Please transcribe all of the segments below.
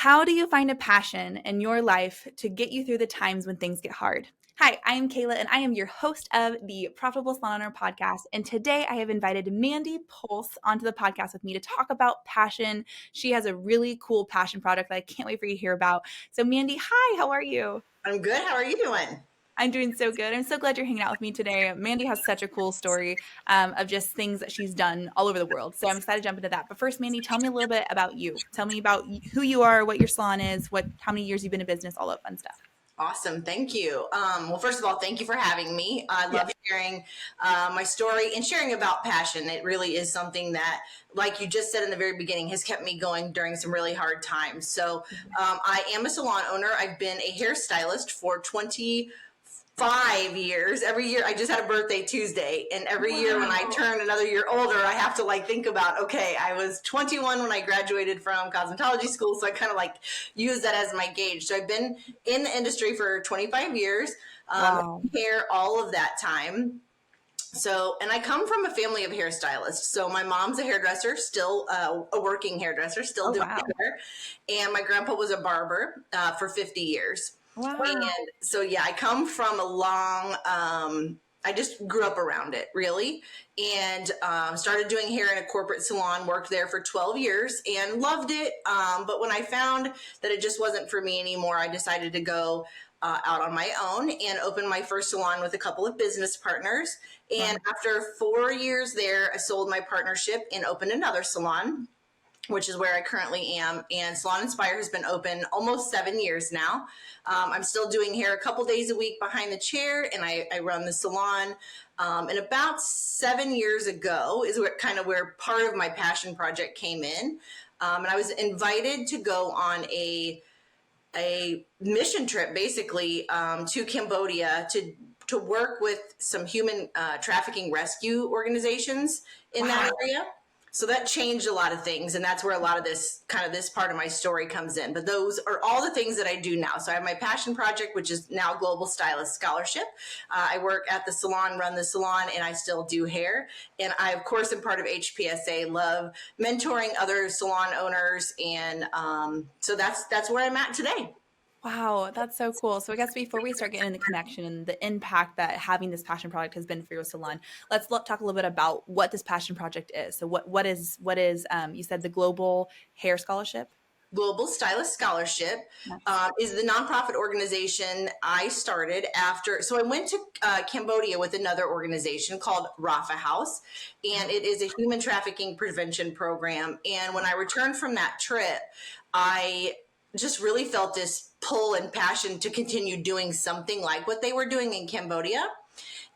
How do you find a passion in your life to get you through the times when things get hard? Hi, I am Kayla, and I am your host of the Profitable Salon Owner podcast. And today I have invited Mandy Pulse onto the podcast with me to talk about passion. She has a really cool passion project that I can't wait for you to hear about. So, Mandy, hi, how are you? I'm good. How are you doing? I'm doing so good. I'm so glad you're hanging out with me today. Mandy has such a cool story of just things that she's done all over the world. So I'm excited to jump into that. But first, Mandy, tell me a little bit about you. Tell me about who you are, what your salon is, how many years you've been in business, all that fun stuff. Awesome. Thank you. Well, first of all, thank you for having me. I love sharing my story and sharing about passion. It really is something that, like you just said in the very beginning, has kept me going during some really hard times. So I am a salon owner. I've been a hairstylist for 25 years. Every year, I just had a birthday Tuesday, and every year when I turn another year older, I have to think about, okay, I was 21 when I graduated from cosmetology school, so I kind of use that as my gauge. So I've been in the industry for 25 years, hair all of that time. So, and I come from a family of hairstylists. So my mom's a hairdresser, still a working hairdresser, still doing hair. And my grandpa was a barber for 50 years. Wow. And so, yeah, I come from a long, I just grew up around it, really. And started doing hair in a corporate salon, worked there for 12 years and loved it. But when I found that it just wasn't for me anymore, I decided to go out on my own and open my first salon with a couple of business partners. And after 4 years there, I sold my partnership and opened another salon, which is where I currently am. And Salon Inspire has been open almost 7 years now. I'm still doing hair a couple days a week behind the chair, and I run the salon. And about 7 years ago is where part of my passion project came in. And I was invited to go on a mission trip, basically, to Cambodia to work with some human trafficking rescue organizations in that area. So that changed a lot of things, and that's where a lot of this part of my story comes in. But those are all the things that I do now. So I have my passion project, which is now Global Stylist Scholarship. I work at the salon, run the salon, and I still do hair. And I, of course, am part of HPSA, love mentoring other salon owners. And so that's where I'm at today. Wow, that's so cool. So I guess before we start getting into the connection and the impact that having this passion project has been for your salon, let's talk a little bit about what this passion project is. So what is you said the Global Hair Scholarship? Global Stylist Scholarship is the nonprofit organization I started after. So I went to Cambodia with another organization called Rafa House, and it is a human trafficking prevention program. And when I returned from that trip, I just really felt this pull and passion to continue doing something like what they were doing in Cambodia.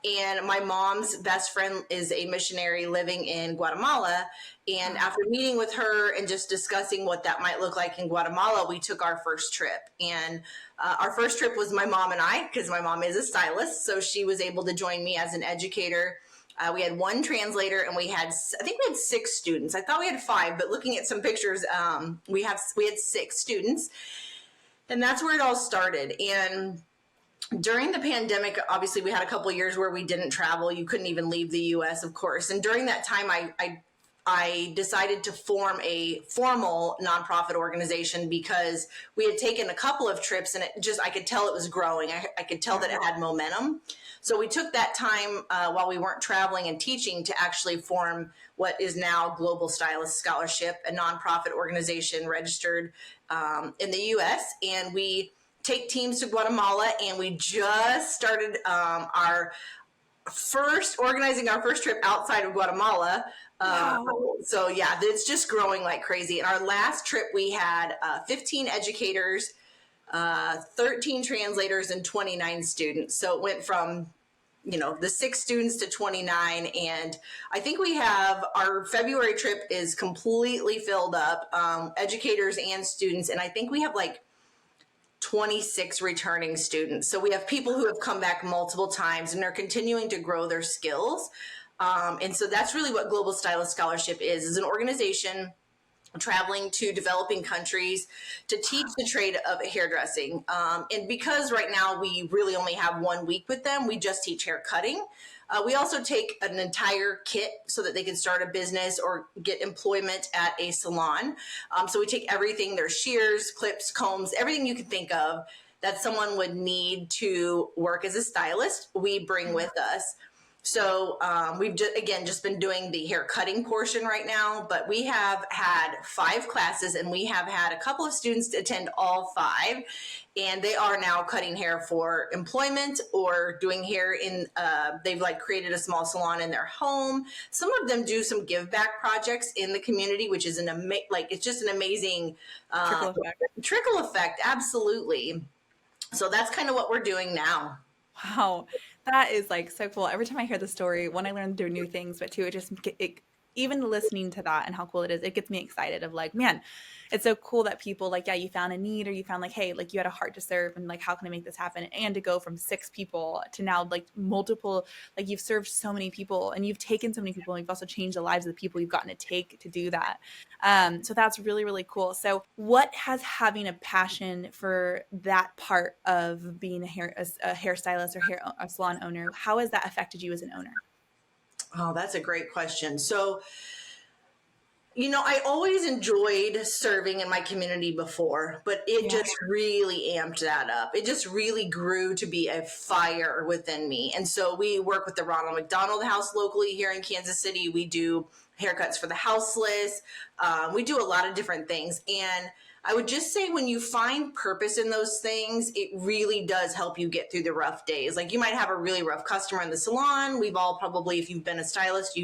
And my mom's best friend is a missionary living in Guatemala. And after meeting with her and just discussing what that might look like in Guatemala, we took our first trip. And our first trip was my mom and I, because my mom is a stylist. So she was able to join me as an educator. We had one translator, and I think we had 6 students. I thought we had 5, but looking at some pictures, we had 6 students. And that's where it all started. And during the pandemic, obviously, we had a couple of years where we didn't travel. You couldn't even leave the U.S., of course. And during that time, I decided to form a formal nonprofit organization because we had taken a couple of trips, and I could tell it was growing. I could tell that it had momentum. So we took that time while we weren't traveling and teaching to actually form what is now Global Stylist Scholarship, a nonprofit organization registered in the U.S. And we take teams to Guatemala, and we just started organizing our first trip outside of Guatemala. So yeah, it's just growing like crazy. And our last trip, we had 15 educators, 13 translators, and 29 students. So it went from the 6 students to 29. And I think we have our February trip is completely filled up, educators and students. And I think we have 26 returning students. So we have people who have come back multiple times and they're continuing to grow their skills. And so that's really what Global Stylist Scholarship is an organization traveling to developing countries to teach the trade of hairdressing. And because right now we really only have 1 week with them, we just teach hair cutting. We also take an entire kit so that they can start a business or get employment at a salon. So we take everything, their shears, clips, combs, everything you can think of that someone would need to work as a stylist, we bring with us. So we've just been doing the hair cutting portion right now, but we have had 5 classes and we have had a couple of students attend all 5, and they are now cutting hair for employment or doing hair in, they've like created a small salon in their home. Some of them do some give back projects in the community, which is it's just an amazing trickle effect. Absolutely. So that's kind of what we're doing now. Wow. That is like so cool. Every time I hear the story, one, I learn to do new things, but two, even listening to that and how cool it is, it gets me excited of like, man, it's so cool that people like, yeah, you found a need, or you found like, hey, like you had a heart to serve, and like, how can I make this happen? And to go from 6 people to now like multiple, like you've served so many people and you've taken so many people, and you've also changed the lives of the people you've gotten to take to do that. So that's really, really cool. So what has having a passion for that part of being a hairstylist or a salon owner, how has that affected you as an owner? Oh, that's a great question. So, I always enjoyed serving in my community before, but it Yeah. just really amped that up. It just really grew to be a fire within me. And so we work with the Ronald McDonald House locally here in Kansas City. We do haircuts for the houseless. We do a lot of different things. And I would just say when you find purpose in those things, it really does help you get through the rough days. Like you might have a really rough customer in the salon. We've all probably, if you've been a stylist,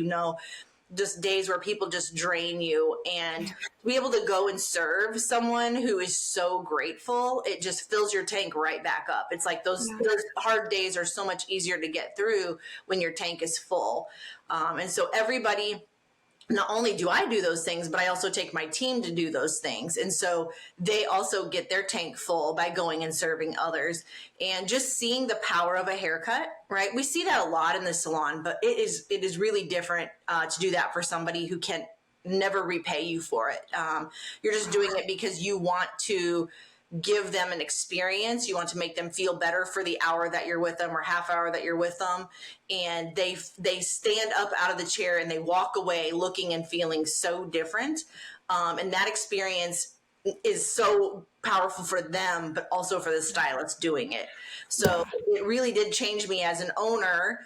just days where people just drain you, and to be able to go and serve someone who is so grateful, it just fills your tank right back up. It's like those hard days are so much easier to get through when your tank is full. And so everybody, not only do I do those things, but I also take my team to do those things. And so they also get their tank full by going and serving others. And just seeing the power of a haircut, right? We see that a lot in the salon, but it is really different to do that for somebody who can never repay you for it. You're just doing it because you want to give them an experience. You want to make them feel better for the hour that you're with them or half hour that you're with them. And they stand up out of the chair and they walk away looking and feeling so different. And that experience is so powerful for them, but also for the stylist doing it. So it really did change me as an owner,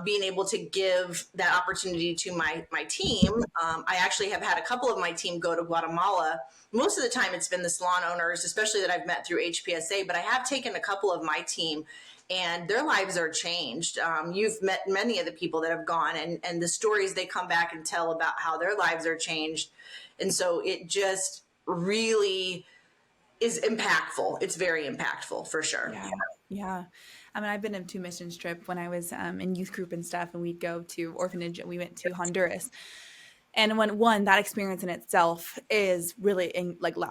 being able to give that opportunity to my team. I actually have had a couple of my team go to Guatemala. Most of the time it's been the salon owners, especially that I've met through HPSA, but I have taken a couple of my team and their lives are changed. You've met many of the people that have gone, and the stories they come back and tell about how their lives are changed. And so it just really is impactful. It's very impactful for sure. Yeah. Yeah. I mean, I've been to missions trip when I was in youth group and stuff, and we'd go to orphanage, and we went to Honduras. And that experience in itself is really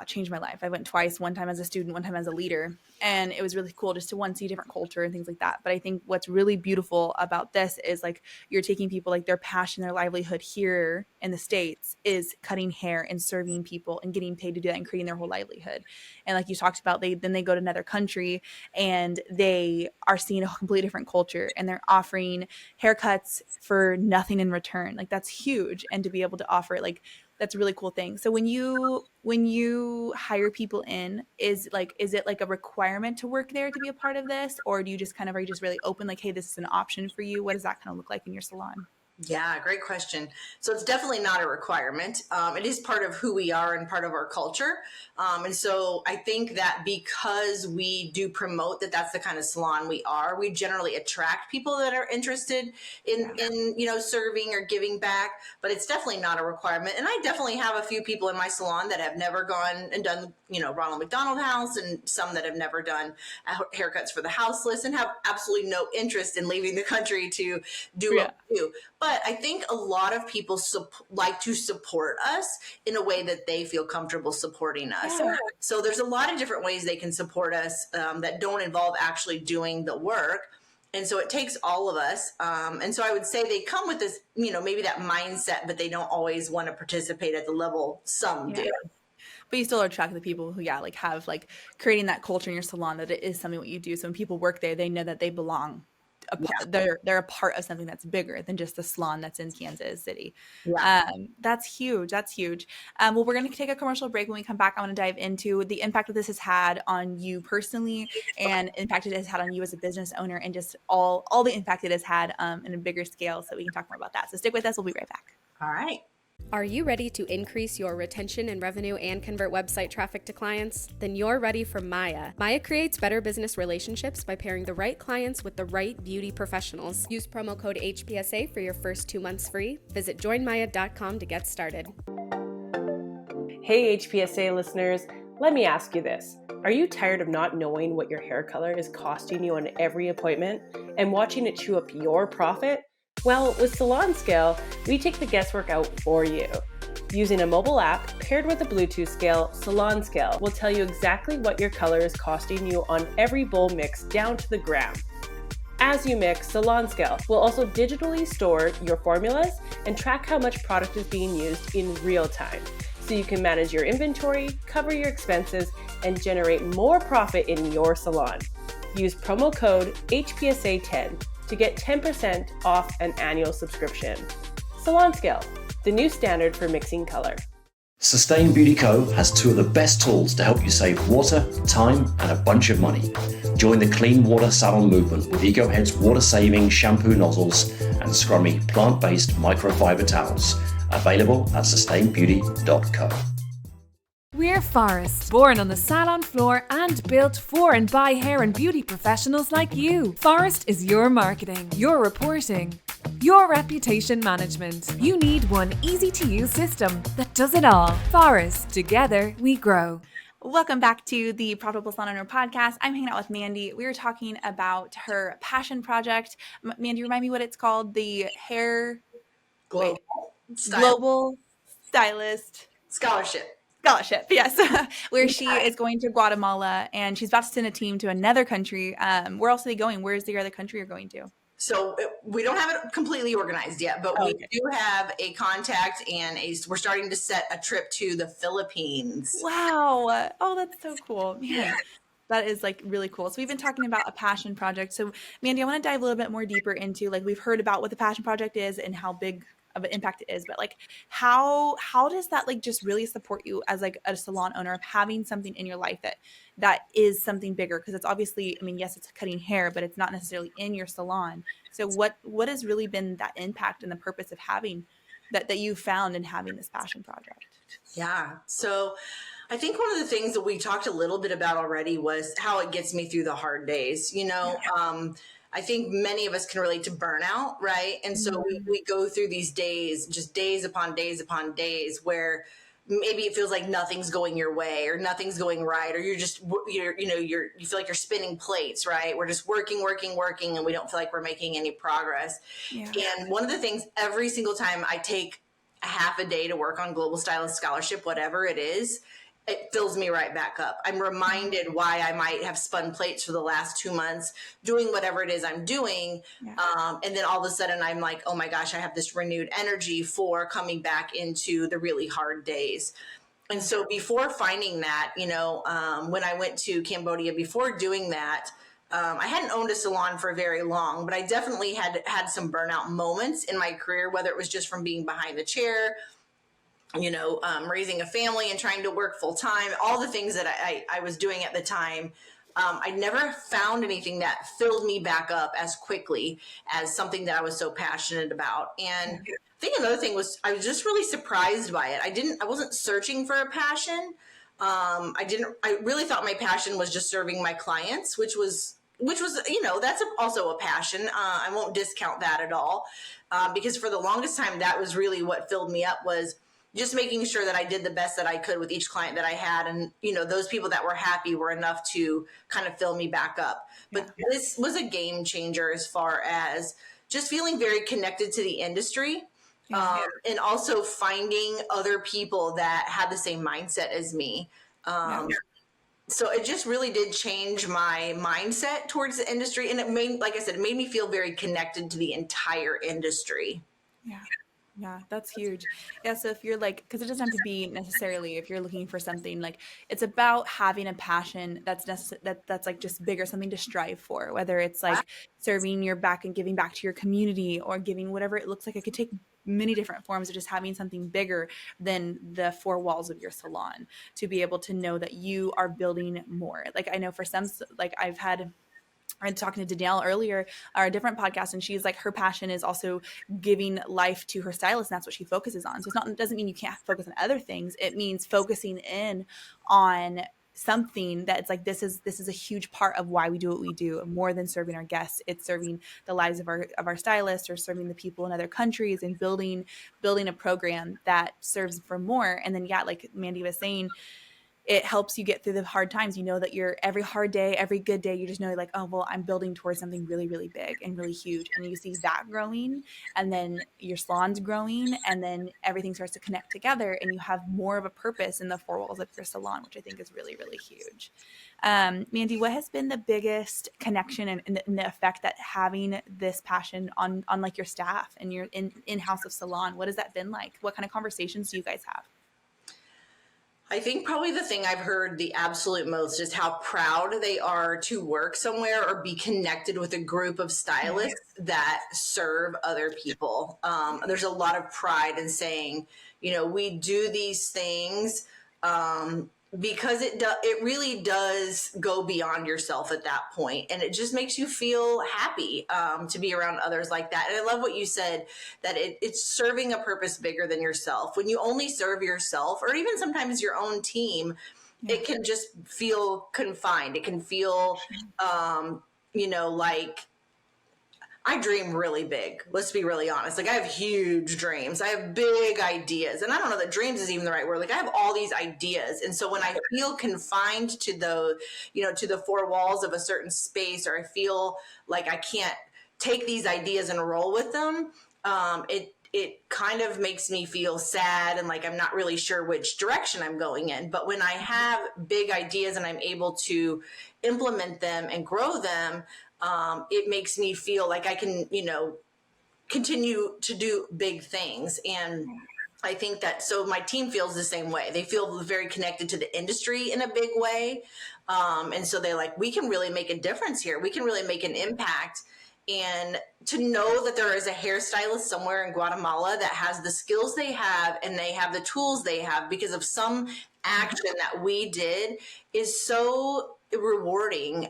changed my life. I went twice, one time as a student, one time as a leader. And it was really cool just to see different culture and things like that. But I think what's really beautiful about this is like you're taking people, like their passion, their livelihood here in the States is cutting hair and serving people and getting paid to do that and creating their whole livelihood. And like you talked about, they go to another country and they are seeing a completely different culture, and they're offering haircuts for nothing in return. Like that's huge. And to be able to offer it, like that's a really cool thing. So when you hire people in, is it like a requirement to work there to be a part of this, or are you just really open, like, hey, this is an option for you? What does that kind of look like in your salon? Yeah, great question. So it's definitely not a requirement. It is part of who we are and part of our culture. And so I think that because we do promote that that's the kind of salon we are, we generally attract people that are interested in serving or giving back, but it's definitely not a requirement. And I definitely have a few people in my salon that have never gone and done, Ronald McDonald House, and some that have never done haircuts for the houseless and have absolutely no interest in leaving the country to do what we do. But I think a lot of people like to support us in a way that they feel comfortable supporting us. Yeah. So there's a lot of different ways they can support us that don't involve actually doing the work. And so it takes all of us. And so I would say they come with this, maybe that mindset, but they don't always want to participate at the level some do. But you still attract the people who, have creating that culture in your salon, that it is something what you do. So when people work there, they know that they belong they're a part of something that's bigger than just the salon that's in Kansas City. Yeah. That's huge. That's huge. Well, we're going to take a commercial break. When we come back, I want to dive into the impact that this has had on you personally, and impact it has had on you as a business owner, and just all the impact it has had in a bigger scale, so we can talk more about that. So stick with us. We'll be right back. All right. Are you ready to increase your retention and revenue and convert website traffic to clients? Then you're ready for Maya. Maya creates better business relationships by pairing the right clients with the right beauty professionals. Use promo code HPSA for your first 2 months free. Visit joinmaya.com to get started. Hey HPSA listeners, let me ask you this. Are you tired of not knowing what your hair color is costing you on every appointment and watching it chew up your profit? Well, with Salon Scale, we take the guesswork out for you. Using a mobile app paired with a Bluetooth scale, Salon Scale will tell you exactly what your color is costing you on every bowl mix down to the gram. As you mix, Salon Scale will also digitally store your formulas and track how much product is being used in real time, so you can manage your inventory, cover your expenses, and generate more profit in your salon. Use promo code HPSA10 to get 10% off an annual subscription. Salon Scale, the new standard for mixing color. Sustain Beauty Co. has two of the best tools to help you save water, time, and a bunch of money. Join the clean water salon movement with EcoHead's water-saving shampoo nozzles and scrummy plant-based microfiber towels. Available at sustainbeauty.co. We're Phorest, born on the salon floor and built for and by hair and beauty professionals like you. Phorest is your marketing, your reporting, your reputation management. You need one easy-to-use system that does it all. Phorest, together we grow. Welcome back to the Profitable Salon Owner Podcast. I'm hanging out with Mandy. We were talking about her passion project. Mandy, remind me what it's called. The hair Global Stylist Scholarship, yes, where she is going to Guatemala, and she's about to send a team to another country. Where else are they going? Where's the other country you're going to? So we don't have it completely organized yet, but we do have a contact, and we're starting to set a trip to the Philippines. Wow. Oh, that's so cool. Man, that is like really cool. So we've been talking about a passion project. So Mandy, I want to dive a little bit more deeper into, like, we've heard about what the passion project is and how big of an impact it is, but like how does that like just really support you as like a salon owner, of having something in your life that is something bigger? Because it's obviously, I mean, yes, it's cutting hair, but it's not necessarily in your salon. So what has really been that impact and the purpose of having that you found in having this passion project? Yeah. So I think one of the things that we talked a little bit about already was how it gets me through the hard days. I think many of us can relate to burnout, right? And so we go through these days, just days upon days upon days, where maybe it feels like nothing's going your way or nothing's going right, or you feel like you're spinning plates, right? We're just working, and we don't feel like we're making any progress. Yeah. And one of the things, every single time I take a half a day to work on Global Stylist Scholarship, whatever it is, it fills me right back up. I'm reminded why I might have spun plates for the last 2 months doing whatever it is I'm doing. Yeah. And then all of a sudden I'm like, oh my gosh, I have this renewed energy for coming back into the really hard days. And so before finding that, when I went to Cambodia, before doing that, I hadn't owned a salon for very long, but I definitely had some burnout moments in my career, whether it was just from being behind the chair, raising a family and trying to work full time, all the things that I was doing at the time. I never found anything that filled me back up as quickly as something that I was so passionate about. And I think another thing was, I was just really surprised by it. I wasn't searching for a passion. I really thought my passion was just serving my clients, which was, that's also a passion. I won't discount that at all. Because for the longest time, that was really what filled me up, was just making sure that I did the best that I could with each client that I had. And, those people that were happy were enough to kind of fill me back up. But this was a game changer as far as just feeling very connected to the industry. And also finding other people that had the same mindset as me. So it just really did change my mindset towards the industry. And it made me feel very connected to the entire industry. Yeah. Yeah, that's huge. Yeah, so if you're like, because it doesn't have to be necessarily if you're looking for something like it's about having a passion that's like just bigger, something to strive for, whether it's like serving your back and giving back to your community or giving whatever it looks like. It could take many different forms of just having something bigger than the four walls of your salon to be able to know that you are building more. Like I know for some, like I've had I was talking to Danielle earlier, or a different podcast, and she's like, her passion is also giving life to her stylist, and that's what she focuses on. So it's not, it doesn't mean you can't focus on other things. It means focusing in on something that it's like this is a huge part of why we do what we do. More than serving our guests, it's serving the lives of our stylists or serving the people in other countries and building a program that serves for more. And then yeah, like Mandy was saying, it helps you get through the hard times. You know that you're every hard day, every good day, you just know like, oh, well, I'm building towards something really, really big and really huge. And you see that growing, and then your salon's growing, and then everything starts to connect together, and you have more of a purpose in the four walls of your salon, which I think is really, really huge. Mandy, what has been the biggest connection and the effect that having this passion on like your staff and your in-house of salon, what has that been like? What kind of conversations do you guys have? I think probably the thing I've heard the absolute most is how proud they are to work somewhere or be connected with a group of stylists that serve other people. There's a lot of pride in saying, we do these things because it really does go beyond yourself at that point, and it just makes you feel happy to be around others like that. And I love what you said, that it's serving a purpose bigger than yourself. When you only serve yourself, or even sometimes your own team, it can just feel confined. It can feel like I dream really big. Let's be really honest. Like I have huge dreams. I have big ideas. And I don't know that dreams is even the right word. Like I have all these ideas. And so when I feel confined to to the four walls of a certain space, or I feel like I can't take these ideas and roll with them, it kind of makes me feel sad and like I'm not really sure which direction I'm going in. But when I have big ideas and I'm able to implement them and grow them, it makes me feel like I can, continue to do big things. And I think that so my team feels the same way. They feel very connected to the industry in a big way. And so they're like, we can really make a difference here. We can really make an impact. And to know that there is a hairstylist somewhere in Guatemala that has the skills they have and they have the tools they have because of some action that we did is so rewarding.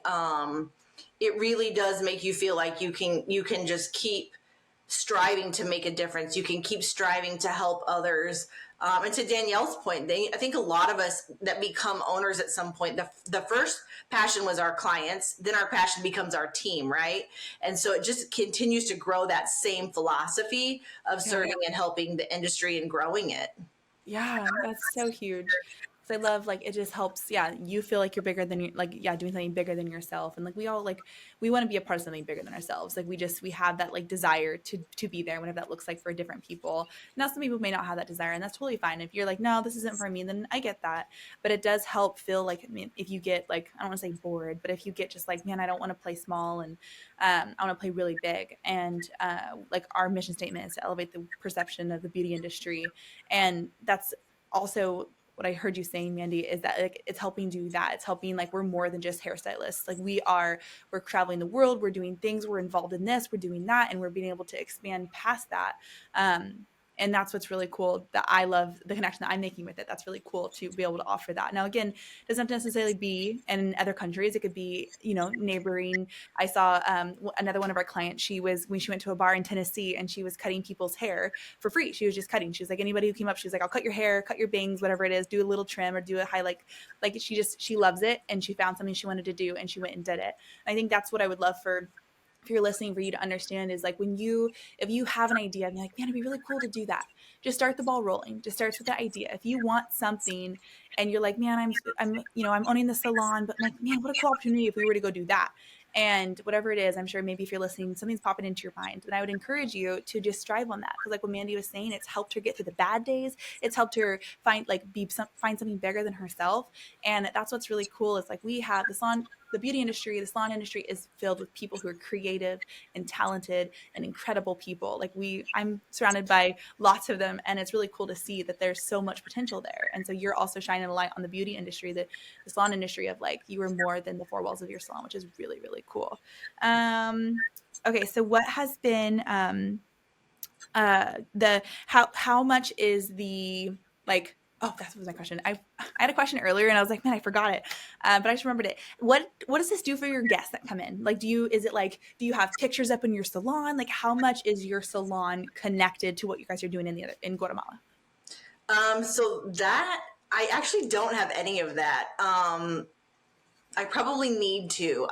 It really does make you feel like you can just keep striving to make a difference. You can keep striving to help others. And to Danielle's point, I think a lot of us that become owners at some point, the first passion was our clients, then our passion becomes our team, right? And so it just continues to grow that same philosophy of serving and helping the industry and growing it. Yeah, that's so huge. 'Cause I love like it just helps, yeah, you feel like you're bigger than you like yeah, doing something bigger than yourself. And like we all like we want to be a part of something bigger than ourselves. Like we have that like desire to be there, whatever that looks like for different people. Now some people may not have that desire, and that's totally fine. If you're like, no, this isn't for me, then I get that. But it does help feel like, I mean, if you get like, I don't want to say bored, but if you get just like, man, I don't want to play small, and I want to play really big. And like our mission statement is to elevate the perception of the beauty industry. And that's also what I heard you saying, Mandy, is that like it's helping do that. It's helping like we're more than just hairstylists. Like we're traveling the world, we're doing things, we're involved in this, we're doing that, and we're being able to expand past that. And that's what's really cool, that I love the connection that I'm making with it. That's really cool to be able to offer that. Now, again, it doesn't necessarily be in other countries. It could be, neighboring. I saw another one of our clients. When she went to a bar in Tennessee, and she was cutting people's hair for free. She was just cutting. She was like, anybody who came up, she was like, I'll cut your hair, cut your bangs, whatever it is, do a little trim or do a highlight. Like she loves it. And she found something she wanted to do, and she went and did it. And I think that's what I would love for, if you're listening, for you to understand, is like if you have an idea and you're like, man, it'd be really cool to do that, just start the ball rolling. Just starts with the idea. If you want something and you're like, man, I'm owning the salon, but I'm like, man, what a cool opportunity if we were to go do that. And whatever it is, I'm sure maybe if you're listening, something's popping into your mind. And I would encourage you to just strive on that. Because like what Mandy was saying, it's helped her get through the bad days. It's helped her find something bigger than herself. And that's what's really cool is like we have the beauty industry, the salon industry is filled with people who are creative and talented and incredible people. Like I'm surrounded by lots of them, and it's really cool to see that there's so much potential there. And so you're also shining a light on the beauty industry, the salon industry of like you were more than the four walls of your salon, which is really, really cool. Okay, so what has been how much is the like oh, that was my question. I had a question earlier and I was like, man, I forgot it. But I just remembered it. What does this do for your guests that come in? Like, do you have pictures up in your salon? Like, how much is your salon connected to what you guys are doing in Guatemala? So that I actually don't have any of that. I probably need to.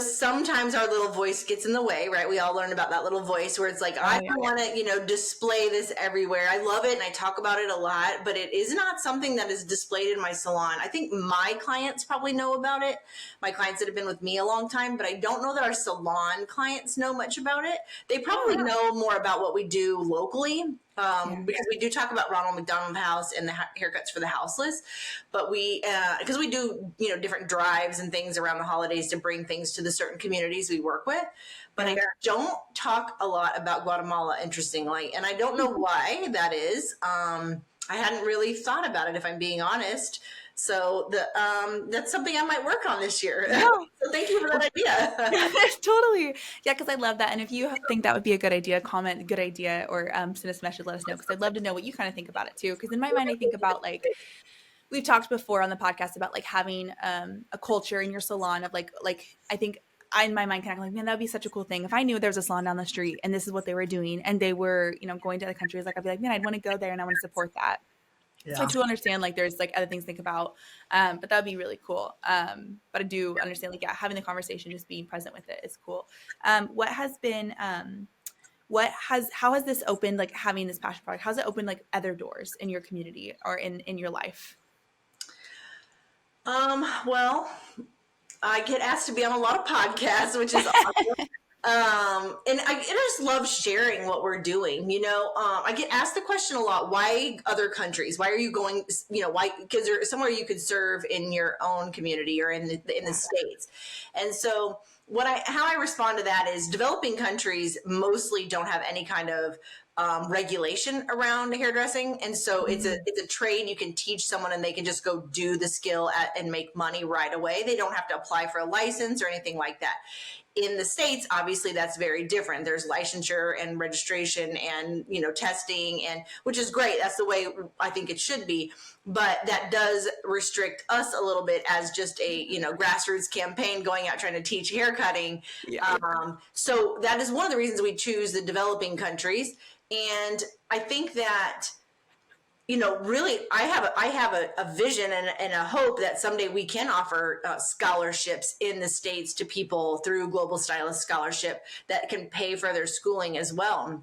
Sometimes our little voice gets in the way, right? We all learn about that little voice where it's like, I don't want to, display this everywhere. I love it and I talk about it a lot, but it is not something that is displayed in my salon. I think my clients probably know about it, my clients that have been with me a long time, but I don't know that our salon clients know much about it. They probably know more about what we do locally. Because we do talk about Ronald McDonald House and the haircuts for the houseless, but because we do, different drives and things around the holidays to bring things to the certain communities we work with, but I don't talk a lot about Guatemala, interestingly, and I don't know why that is. I hadn't really thought about it, if I'm being honest. So that's something I might work on this year. Yeah. So thank you for that idea. Totally. Yeah, because I love that. And if you think that would be a good idea, comment good idea, or send us a message, let us know, because I'd love to know what you kind of think about it too. Because in my mind, I think about like we've talked before on the podcast about like having a culture in your salon of like I think I in my mind kind of like, man, that'd be such a cool thing. If I knew there was a salon down the street and this is what they were doing and they were, going to other countries, like I'd be like, man, I'd want to go there and I want to support that. Yeah. So I do understand like there's like other things to think about, but that would be really cool. But I do understand like, yeah, having the conversation, just being present with it is cool. What has been, how has this opened, like having this passion project, how's it opened like other doors in your community or in your life? Well, I get asked to be on a lot of podcasts, which is awesome. And I just love sharing what we're doing. I get asked the question a lot, why other countries? Why are you going, why? Because there's somewhere you could serve in your own community or in the States. And so how I respond to that is developing countries mostly don't have any kind of regulation around hairdressing. And so it's a trade you can teach someone and they can just go do the skill and make money right away. They don't have to apply for a license or anything like that. In the States, obviously that's very different. There's licensure and registration and, testing, and which is great. That's the way I think it should be. But that does restrict us a little bit as just a, grassroots campaign going out trying to teach haircutting. Yeah. So that is one of the reasons we choose the developing countries. And I think that, really, I have a vision and a hope that someday we can offer scholarships in the States to people through Global Stylist Scholarship that can pay for their schooling as well.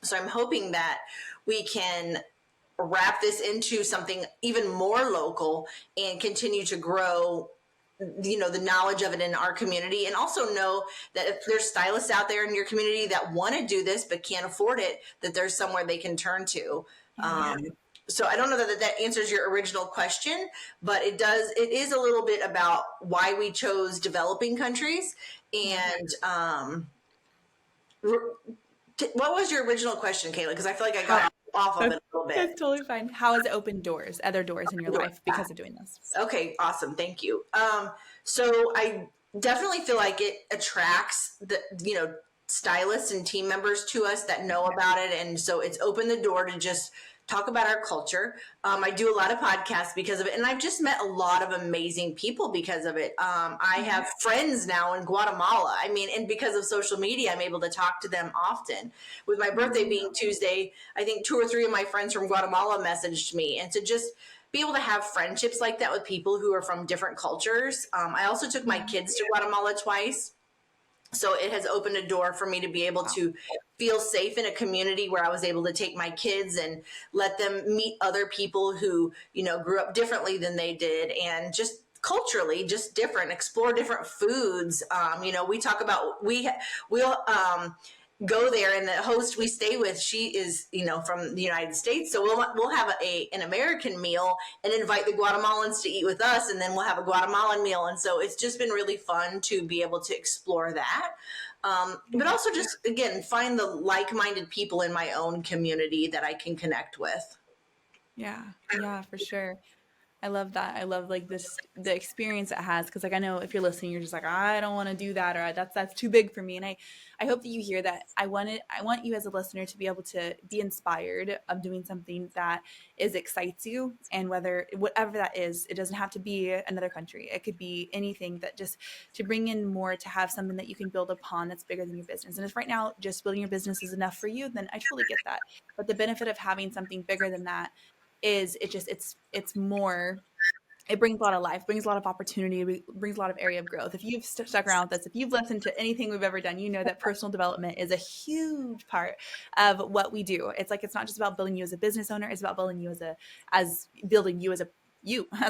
So I'm hoping that we can wrap this into something even more local and continue to grow the knowledge of it in our community, and also know that if there's stylists out there in your community that want to do this but can't afford it, that there's somewhere they can turn to. So I don't know that answers your original question, but it is a little bit about why we chose developing countries. And what was your original question, Kayla? Because I feel like I got off of it a little bit. That's totally fine. How has it opened other doors in your life because of doing this? Okay, awesome. Thank you. So I definitely feel like it attracts the, stylists and team members to us that know about it. And so it's opened the door to just talk about our culture. I do a lot of podcasts because of it. And I've just met a lot of amazing people because of it. I have friends now in Guatemala. And because of social media, I'm able to talk to them often. With my birthday being Tuesday, I think 2 or 3 of my friends from Guatemala messaged me. And to just be able to have friendships like that with people who are from different cultures. I also took my kids to Guatemala twice. So it has opened a door for me to be able to feel safe in a community where I was able to take my kids and let them meet other people who, grew up differently than they did, and just culturally just different, explore different foods. We talk about, we'll go there, and the host we stay with, she is, from the United States. So we'll have an American meal and invite the Guatemalans to eat with us, and then we'll have a Guatemalan meal. And so it's just been really fun to be able to explore that. But also just, again, find the like-minded people in my own community that I can connect with. Yeah, for sure. I love that. I love like the experience it has, because like I know if you're listening, you're just like, I don't want to do that, or that's too big for me. And I hope that you hear that. I want you as a listener to be able to be inspired of doing something that excites you, and whatever that is, it doesn't have to be another country. It could be anything, that just to bring in more, to have something that you can build upon that's bigger than your business. And if right now just building your business is enough for you, then I totally get that. But the benefit of having something bigger than that is it's more, it brings a lot of life, brings a lot of opportunity, brings a lot of area of growth. If you've stuck around with us, if you've listened to anything we've ever done, you know that personal development is a huge part of what we do. It's like, it's not just about building you as a business owner, it's about building you as building you as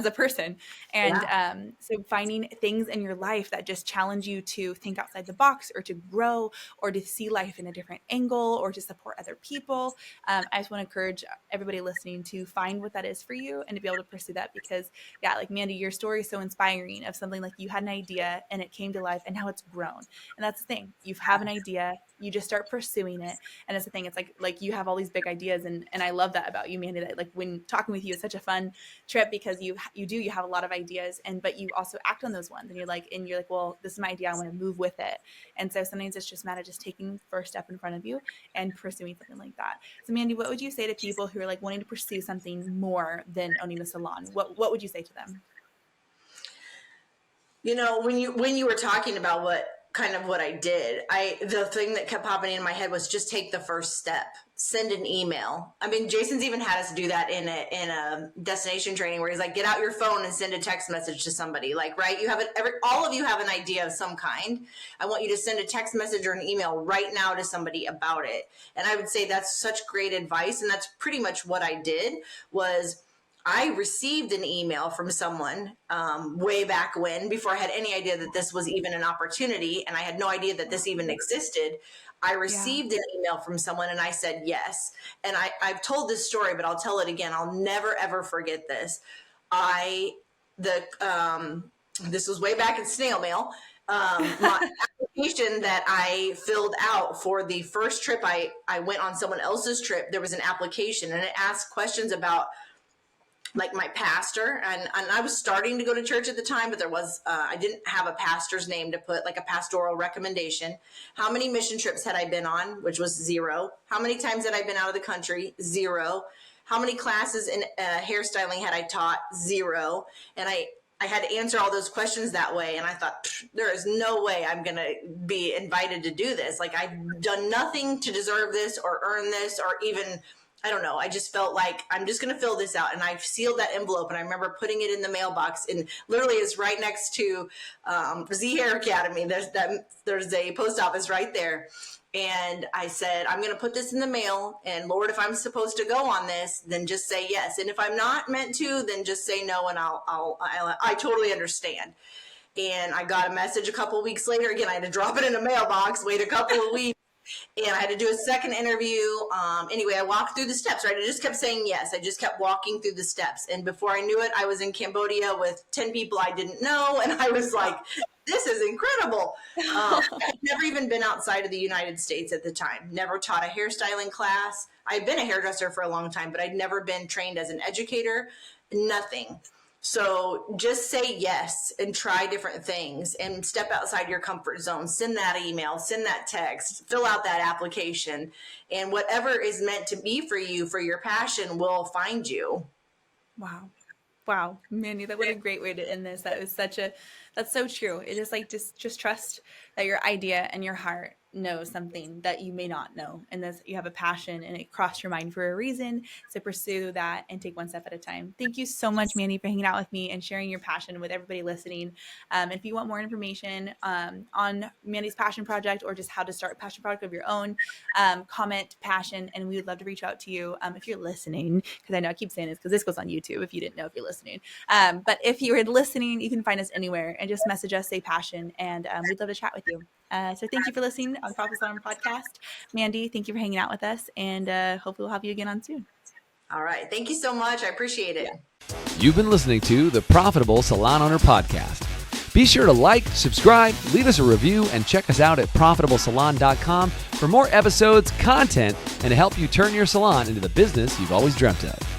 a person. And so finding things in your life that just challenge you to think outside the box, or to grow, or to see life in a different angle, or to support other people. I just want to encourage everybody listening to find what that is for you, and to be able to pursue that. Because like Mandy, your story is so inspiring, of something like you had an idea and it came to life, and now it's grown. And that's the thing, you have an idea, you just start pursuing it. And that's the thing, it's like you have all these big ideas, and I love that about you, Mandy, that like when talking with you, it's such a fun trip, because you have a lot of ideas, but you also act on those ones, and you're like, well, this is my idea, I want to move with it. And so sometimes it's just a matter of just taking the first step in front of you and pursuing something like that. So Mandy, what would you say to people who are like wanting to pursue something more than owning a salon? What would you say to them? When you were talking about what I did, the thing that kept popping in my head was just take the first step. Send an email. I mean, Jason's even had us do that in a destination training, where he's like, get out your phone and send a text message to somebody. Like, right, you have all of you have an idea of some kind. I want you to send a text message or an email right now to somebody about it. And I would say that's such great advice, and that's pretty much what I did. Was I received an email from someone way back when, before I had any idea that this was even an opportunity, and I had no idea that this even existed. I received an email from someone, and I said yes. And I've told this story, but I'll tell it again. I'll never, ever forget this. This was way back in snail mail. My application that I filled out for the first trip I went on someone else's trip, there was an application, and it asked questions about like my pastor, and I was starting to go to church at the time, but there was I didn't have a pastor's name to put, like a pastoral recommendation. How many mission trips had I been on, which was 0? How many times had I been out of the country? 0. How many classes in hairstyling had I taught? 0. And I had to answer all those questions that way, and I thought, there is no way I'm going to be invited to do this. Like, I've done nothing to deserve this or earn this, or even, I don't know. I just felt like I'm just going to fill this out. And I sealed that envelope, and I remember putting it in the mailbox, and literally it's right next to Z Hair Academy. There's a post office right there. And I said, I'm going to put this in the mail, and Lord, if I'm supposed to go on this, then just say yes. And if I'm not meant to, then just say no. And I totally understand. And I got a message a couple of weeks later. Again, I had to drop it in a mailbox, wait a couple of weeks. And I had to do a second interview. Anyway, I walked through the steps, right? I just kept saying yes. I just kept walking through the steps. And before I knew it, I was in Cambodia with 10 people I didn't know. And I was like, this is incredible. I'd never even been outside of the United States at the time. Never taught a hairstyling class. I'd been a hairdresser for a long time, but I'd never been trained as an educator. Nothing. So just say yes and try different things and step outside your comfort zone. Send that email, send that text, fill out that application, and whatever is meant to be for you, for your passion, will find you. Wow, Mandy, that what a great way to end this. That's so true. It is like, just trust that your idea and your heart know something that you may not know, and this you have a passion and it crossed your mind for a reason. So pursue that and take one step at a time. Thank you so much, Mandy, for hanging out with me and sharing your passion with everybody listening. If you want more information on Mandy's passion project, or just how to start a passion project of your own, comment passion, and we would love to reach out to you if you're listening, because I know I keep saying this because this goes on YouTube if you didn't know if you're listening. But if you were listening, you can find us anywhere and just message us, say passion, and we'd love to chat with you. So thank you for listening on the Profitable Salon podcast. Mandy, thank you for hanging out with us, and hopefully we'll have you again on soon. All right. Thank you so much. I appreciate it. You've been listening to the Profitable Salon Owner Podcast. Be sure to like, subscribe, leave us a review, and check us out at profitablesalon.com for more episodes, content, and to help you turn your salon into the business you've always dreamt of.